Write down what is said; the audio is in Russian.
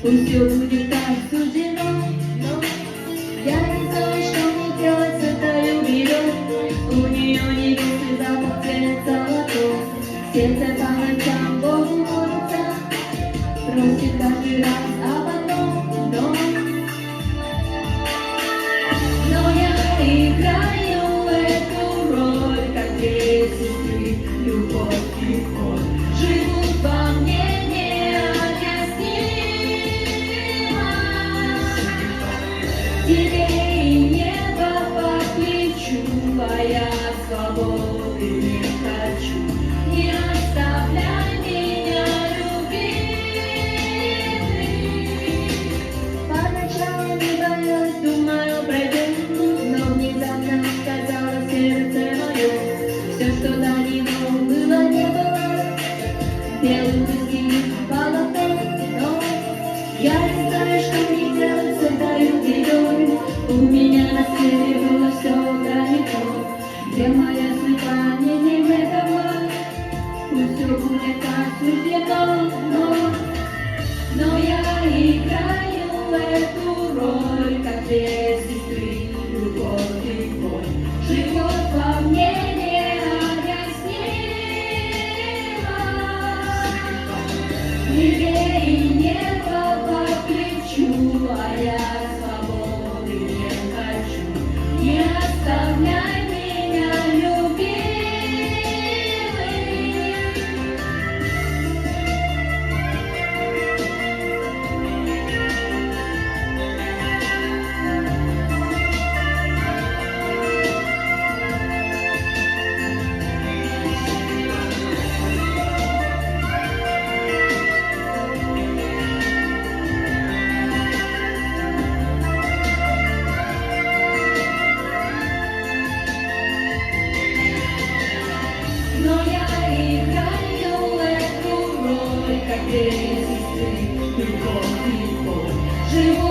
Пусть все будет так суждено, но я не знаю, что мне делать с этой берет. У нее невесты запах цвет золотой, сердце по ночам Богу молится, просит каждый раз об одном, но я играю эту роль, как две сестры, любовь и боль живут во мне. Тебе и небо по плечу, а я свободы не хочу. Не оставляй меня, любимый. Поначалу не боялась, думаю, пройдет, но внезапно сказала сердце мое. Все, что до него было, не было. Белый выстрелит полотно, но я не знаю, что мне делать с этой бедой. У меня на свете было все далеко, где моя судьба мне не ведома. Пусть все будет так суждено, но я играю эту роль, как две сестры, любовь и боль живет во мне необъяснимо. Тебе и небо по плечу, а я свободы не хочу. Не оставляй меня, любимый. Но я играю эту роль, как две сестры, любовь и боль живут